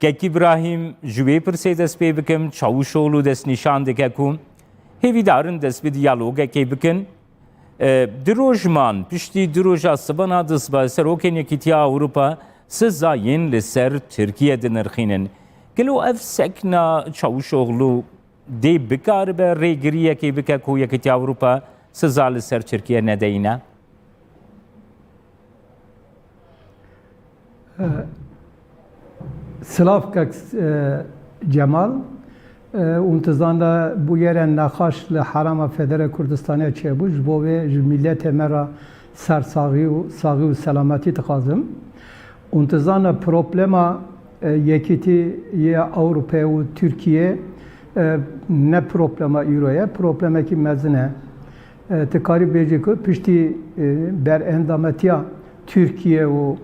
Kek İbrahim jüve pirse dest pê bikim, Çavuşoğlu dest nîşan dike ku hêvîdarin dest bi diyalogekê bikin. Di rojman, piştî di roja sibana disba Serokên Yekîtiya Ewropa siza yên li ser Tirkiye dinirxînin. Gelo ev sekna Çavuşoğlu dê bikaribe rêgiriyekê bike ku Yekîtiya Ewropa siza li ser Tirkiye nedeyîne? Slavkak Cemal untizanda bu yere naxaş li Harama Federe Kurdistan'a çebuş bu ve millet mera ser sağı selameti tıkazım. Untizanda problema yekitiye Avrupa ve Türkiye ne problema Euro'ya problema ki mezine tıkarı becikü pişti ber endametiya Türkiye ve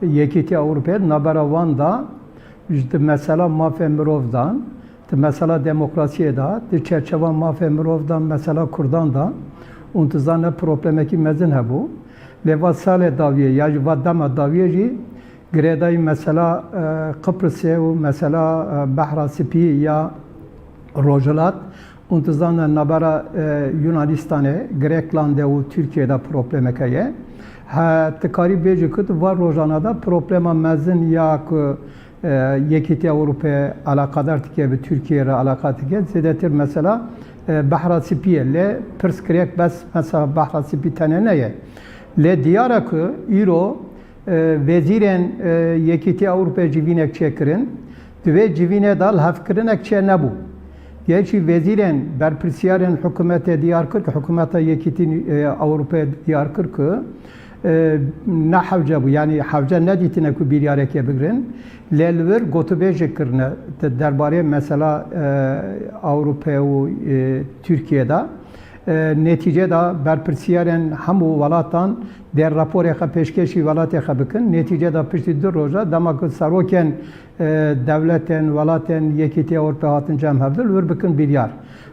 yekitiye Avrupa nabaravan işte mesela mafya mirovdan, mesela demokrasiye da, çerçeve mafya mirovdan, mesela Kurdan da, untizane probleme ki mezin bu. Ve vasale daviye, yani vadama daviye greday mesela Kıbrıs'e mesela Bahra Sipi ya Rojalat, untizane nabara Yunanistan'e, Grekland'e ve Türkiye'de probleme kaye. Ha tıkari becikut var Rojana'da problema mezin ya ki Yekîtiya Avrupa'ya alakadar tike ve Türkiye'ye alakadar tike zedetir mesela Bahra Sipiye le perskriyek bes mesela Bahra Sipi tane neye le diyarakı İro veziren Yekîtiya Avrupa'ya civinek çekirin ve civine dal hafkirinek çe nebu gerçi veziren berpirsiyaren hükümete diyarkır ki hükümete Yekîtiya Avrupa'ya diyarkır ki ne havca bu yani havca ne ditine ku bir yareke bigrin lelver gotubeje kirne derbare mesela Avrupa ve Türkiye'de neticede berpirsiyaren hamu valatan der rapor eka peşkeşi valat eka bikin neticede piştidir roja damak saroken devletten valaten Yekîtiya Avrupa hatın cemhevdil ver bikin bir yar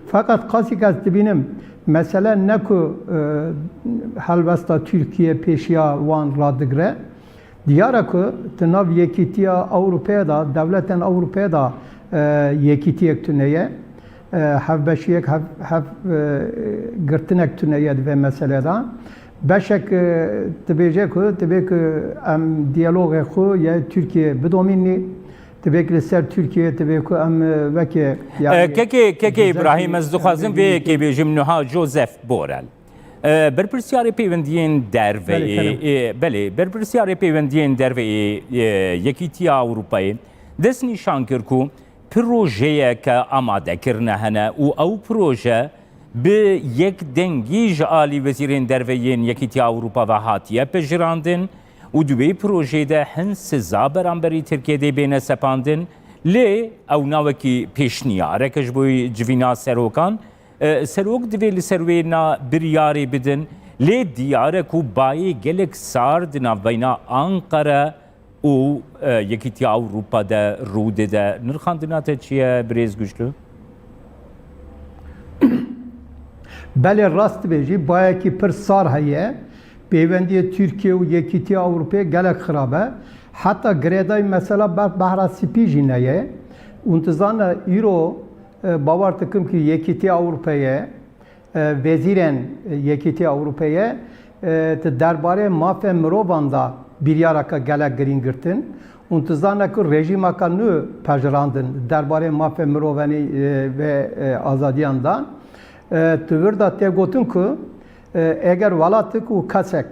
fakat kasikaz dibinim mesela ne ku halvesta Türkiye peşiya van radigre diyara ku tınav Yekîtiya Avrupa'ya da devletten Avrupa'ya da Yekîtiyek tüneye havbeşiyek hav gırtınek tüneye ve meselede beşek tibecek ku tibek em diyaloğu ku ya Türkiye bidomini tibek ser Türkiye tibek ku em veke yani keke İbrahim ez dixwazim vê yekê bêjim niha Joseph Borrell berpirsiyarê pêwendiyên derveyê belê berpirsiyarê pêwendiyên derveyê Yekîtiya Ewropayê dest nîşan kir ku projeyeke amadekirine hene û ew proje bi yek dengî ji alî wezîrên derveyên Yekîtiya Ewropa ve hatiye pejirandin û di wê projeyê de hin siza beramberî Tirkiyeyê bêne sepandin lê ew navekî pêşniyarek ji bo civîna serokan serok divê li ser wê na biryarê bidin lê diyare ku bayê gelek sar di navbeyna Ankara û Yekîtiya Ewropa de Rûdê de nirxandina te çi ye birêz güçlü? Belê rast bêjî bayekî pir sar heye pêwendiye Türkiye û Yekîtiya Ewropayê gelek xirabe heta girêdayê mesela Bahra Spî jî neye untizana îro bavar dikim ki Yekîtiya Avrupa'ya vezîren Yekîtiya Avrupa'ya derbarê mafê mirovan da biryaraka gelek girîn girtin untizana ku rejimaka nû pejirandin derbarê mafê mirovenî ve azadiyan da tuvir da te gotin ku eger welatik û kesek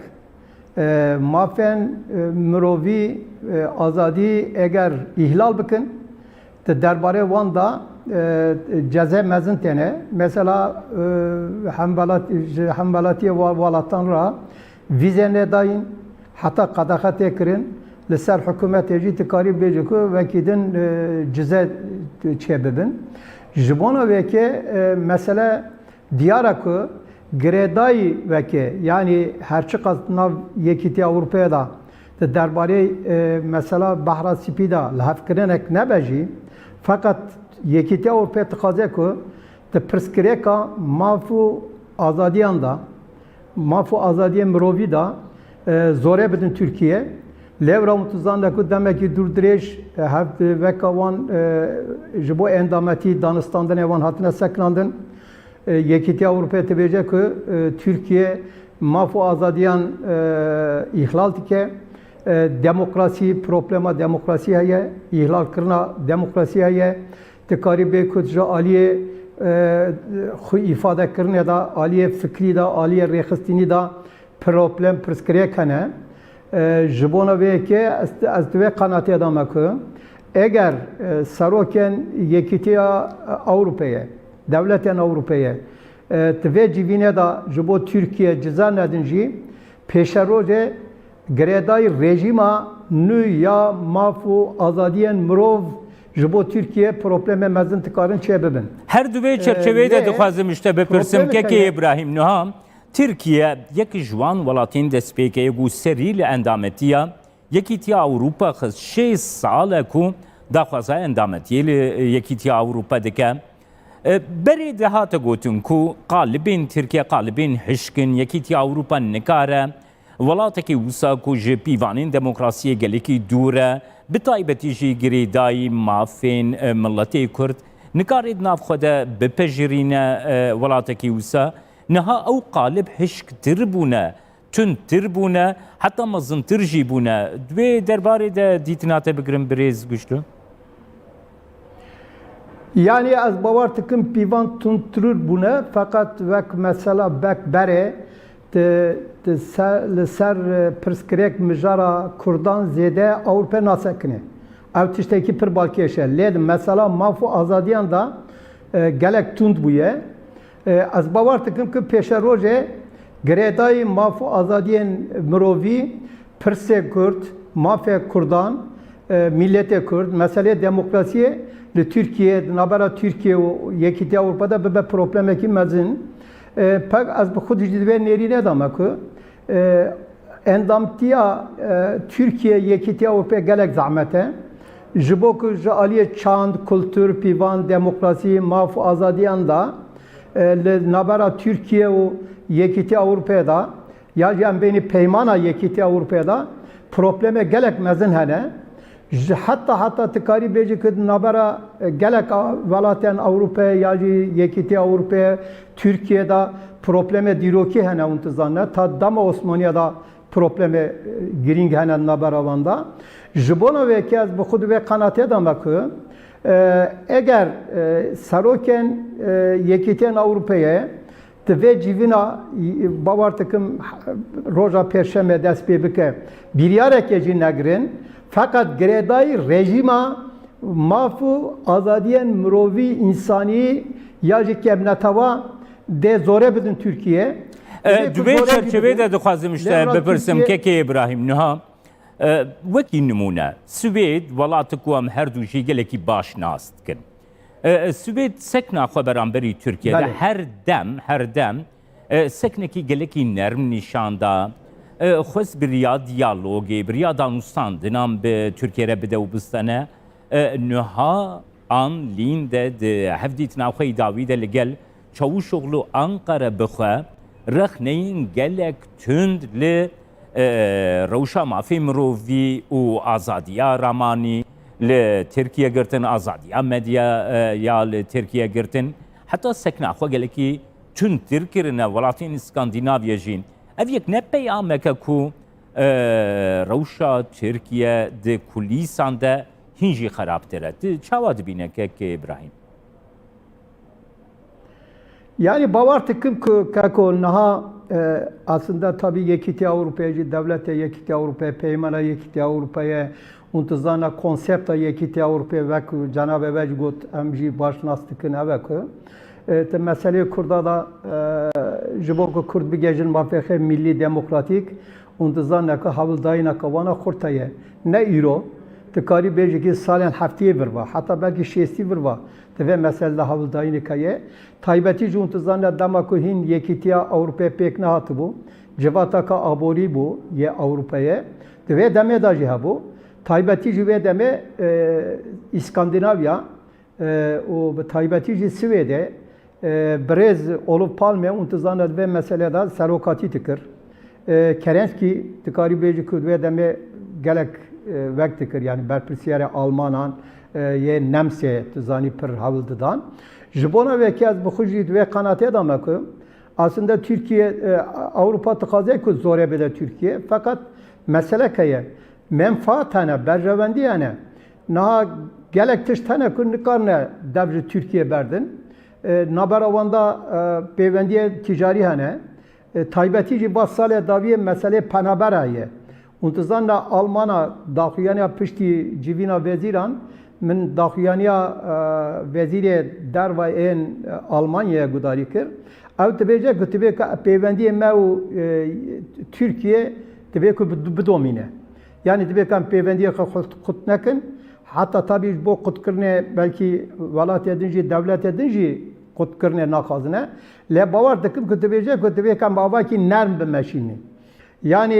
mafên mirovî azadî eger ihlal bikin derbarê wan da ceze mezin tene mesela hemvelatiye valatan ra vize ne dayın hatta kadakate kirin li ser hükümete jî tikarî bêje ku vekîdin cize çebibin ji bona veke mesele diyara ku girêdayî veke yani herçi qas nav Yekîtiya Avrupa'ya da derbarê mesela Bahra Spî da li hevkirinek nebejî fakat Yekîtiya Avrupa'ya tıkaze ku te pirskirêka mafu azadiyan da mafu azadiye mirovî da zore bidin Türkiye Levra mutuzan ku demek ki durdurêj heft veka wan ji bo endameti Danistan'dan evan hatine seklandın. Yekîtiya Avrupa'ya tebêje ku Türkiye mafu azadiyan ihlal dike. Demokrasi problema demokrasi heye, ihlal kirina demokrasi heye. Tikarî bê ku ji aliyê xwe îfade kirinê da, aliyê fikrî da, aliyê rêxistinî da problem pirsgirêk hene. Ji bo vêyekê ez divê qenatê dame ku eger serokên Yekîtiya Avrupayê, devletên Avrupayê di vê civînê da ji bo Tirkiye ciza nedin jî pêşerojê girêdayî rejîma nû ya maf û azadiyên mirov ji bo Tirkiye problemê mezin dikarin çê bibin. Her divê çerçeveyê de dixwazim işte bipirsim kekê İbrahim Niha. Tirkiye yekî ji wan welatên destpêkê û serî li endametiya Yekîtiya Ewropa xist 6 sal ku daxwaza endametiyê li Yekîtiya Ewropa dike. Berê de hate gotin ku qalibên Tirkiye qalibên hişkin Yekîtiya Ewropa nikare welatekî wisa ku ji pîvanên demokrasiyê gelekî dûr e bi taybetî jî girêdayî mafên milletê Kurd nikarê di nav xwe de bipejirîne welatekî wisa. Niha ew qalib hişktir bûne, tundtir bûne, heta mezintir jî bûne. Divê derbarê de dîtinate bigirin birêz güçlü? Yani ez bawer dikim pîvan tundtirûr bûne fakat wek mesela bek berê li ser pirsgirêk mijara Kurdan zêde Ewropê nasekine. Ev tiştekî pir balkêş e. Lê mesela maf û azadiyan da gelek tund bûye. Ez bawer dikim ku pêşerojê girêdayî maf û azadiyên mirovî, pirsê Kurd, mafê Kurdan, milletê Kurd, meselê demokrasiyê li Tirkiye, di navbera Tirkiye û Yekîtiya Avrupa'da bibe problemekî mezin. Pek ez bi xwe jî divê nêrîne dame ku endamtiya Türkiye Yekîtiya Avrupa'ya gelek zahmet e. Ji bo ku ji aliyê çand, kultur, pîvan, demokrasî, maf û azadiyan da li navbera Tirkiye û Yekîtiya Avrupa'ya da ya jî em bêhnî peymana Yekîtiya Avrupa'ya da probleme gelek mezin hene. Hatta tikarî bêjî ku navbera gelek welatên Avrupa'ya ya jî Yekîtiya Avrupa'ya Türkiye'de probleme dîrokî hene hûn tizane ta dema Osmaniye da probleme girîng hene navbera wan da. Ji bo vêkê ez bi xwe divê qenatê dame ku eger serokên Yekîtiyên Avrupa'ya di vê civîna bawer dikim roja pêşemê dest pê bike biryarekê jî negirin fakat girêdayî rejîma maf û azadiyên mirovî însanî ya jî kebneteva dê zorê bidin Tirkiye. Divê çerçeveyê de dixwazim işte bipirsim kekê İbrahim Niha. Wekî nimûne Swêd welatê ku em her du jî gelekî baş nas dikin. Swêd sekna xwe beramberî Tirkiye'de her dem seknekî gelekî nerm nîşan da xwest biriya diyalogê, biriya danûstandina bi Tirkiye re bide û bistene. Niha an lîn de di hevdîtina xwe dawî de li gel Çavuşoğlu Ankara bixwe rexneyên gelek tund li rewşa mafê mirovî û azadiya ramanî li Tirkiye girtin, azadiya medya ya li Tirkiye girtin. Heta sekna xwe gelekî tundtir kirine welatên Skandinavya jî. Ev yek ne peyameke ku rewşa Tirkiye di kulîsan de hin jî xerabtir e. Ti çawa dibîne kekê İbrahim? Yani bawer dikim ku kako niha aslında tabii Yekîtiya Avrupa'ya devlete Yekîtiya Avrupa'ya peymana Yekîtiya Avrupa'ya untizana konsepta Yekîtiya Avrupa'ya ve ku Cenab-ı Vec got em jî başnas dikin eve ku te meselê Kurda da ji bo ku Kurd bigejin mafê millî demokratîk untizana ku hewildayîna wana xurta ye ne îro tikarî bêjî ki salên heftiyê virva heta belkî şêstî virva ve meselede hewildayînê ye taybetî ji untizana dema ku hîn Yekîtiya Avrupa'ya pêk nehatibû civata ka aborî bû ye Avrupa'ya divê demê da jî hebû taybetî ji vê demê İskandinavya û bi taybetî jî Swêdê birêz Olof Palme untizana divê meselede serokatî dikir. Kerenskî tikarî bêjî ku divê demê gelek vekti kir yani berpirsiyare Almanan ye nemse tizani pir havıldıdan. Jibona ve kez bu xujid ve kanate da meku. Aslında Türkiye Avrupa tıkazı ku zore bile Türkiye fakat mesele kaya menfaatane berjevendi yani na gelek tiştane ku nikarne devri Türkiye berdin. Naberavanda peyvendiye ticari hane taybetici basale daviye mesele panaberaye. Untuzanla Almana daxuyaniya pişti civina veziran min daxuyaniya vezire derva en Almanya'ya gudari kir. Ev tebece ku tebe peyvendiye mev Türkiye tebe ku bidomine. Yani tebe kan peyvendiye kut nekin. Hatta tabii bu kutkırne belki velat edinci, devlet edinci kutkırne nakazına. Le bavar tıkım kütübece kütübe kan baba ki nerm bemeşini. Yani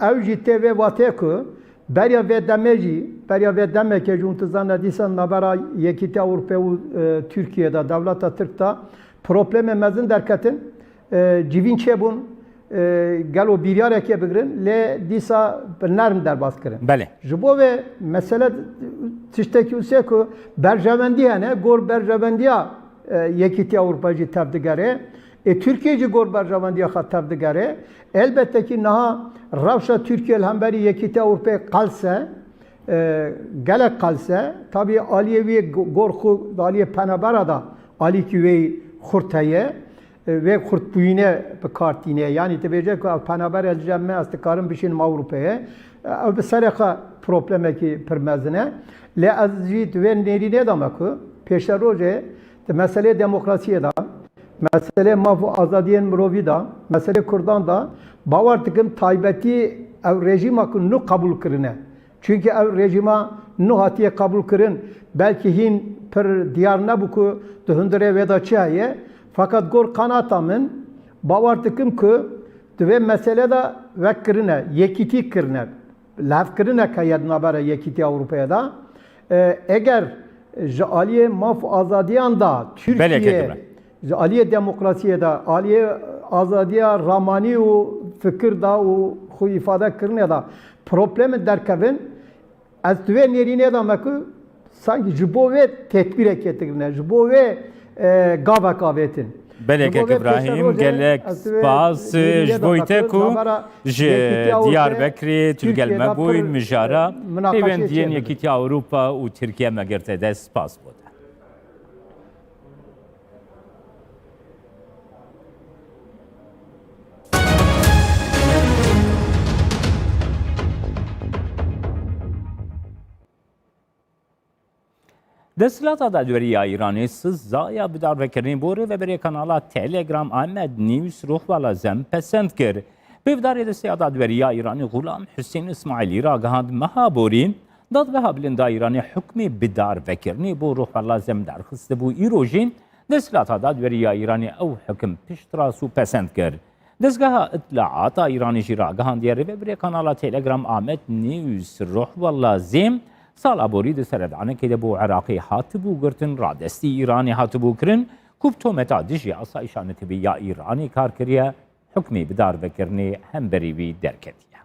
evci ve vateku berya ve demeci juntuzana disan nabara yekite Avrupa Türkiye'de devleta Türk'ta probleme mezin derketin civin çebun gelo biryar eke bigrin le disa nerm der baskırın. Bele. Jibo ve mesele tişteki useku berjevendi yani gor berjevendiya yekiti Avrupacı tevdigare Türkiye'ci gor berjevendiya khat tevdigare elbette ki naha Ravşa Türkiye hemberi yekiti Avrupa kalse gelek kalse tabi Aliyevi gorku Aliye Penabara da Ali Küvey Hurtaye ve kurtbuyine kartine yani tebecek panaber elcemme astikarın bişin Avrupa'ya ve sereka probleme ki permezine le azit ve nerine demek peşer roje mesele demokrasiye da mesele mafu azadiyen mrovi da mesele Kurdan da bavar tıkım taybeti ev rejim hakkını kabul kırına çünkü ev rejima nuhatiye kabul kırın belki hin per diyarına buku tuhundure vedaçıya fakat gor kanatamın bavar tıkım ki ve mesele de vekkirine, yekiti kirine, lafkirine kayadına bara yekiti Avrupa'ya da eğer Aliye maf azadiyan da Türkiye, Aliye demokrasiye da, Aliye azadiya ramani o fikir da o khu ifade kirine da problemi derkevin az tüve nerine da mekü sanki jibo ve tedbir eketirine, jibo ve gava kavetin. Belek İbrahim gelek spas jvoyte ku Diyarbakır Türgelme boy mijara evendiyen yekiti Avrupa u Türkiye megerte de spas بود. دستلات دادوریای ایرانی سزایا بدار وکرین بوره و بری کانالا تلگرام آمد نیوز روح والا زم پسند کرد. بفداری دستیات دادوریای ایرانی غلام حسین اسماعیلی را گهاند مهابورین داد به هبلند ایرانی حکمی بدار وکرنی بو روح والا زم درخست بو ایروژین دستلات دادوریای ایرانی او حکم پشتراسو پسند کرد. دستگاه اطلاعات ایرانی جرا گهاند دیاره و بری کانالا تلگرام آمد نیوز روح والا زم سال ابوری د سردانه کې د بو عراقي هاتبو ګرتن را دستی ایرانی هاتبو کرن کوب تو متا دجی اسایشان تبی یا ایرانی کار کریه حکمی بدار بکرنی هم بریوی درکتیه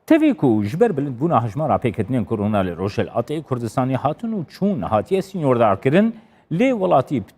تبی کو جبر بلند بونا هجمارا پیکتنین کرونا لروشل آتی کردستانی هاتون و چون هاتیه سینور دار کرن لی ولاتی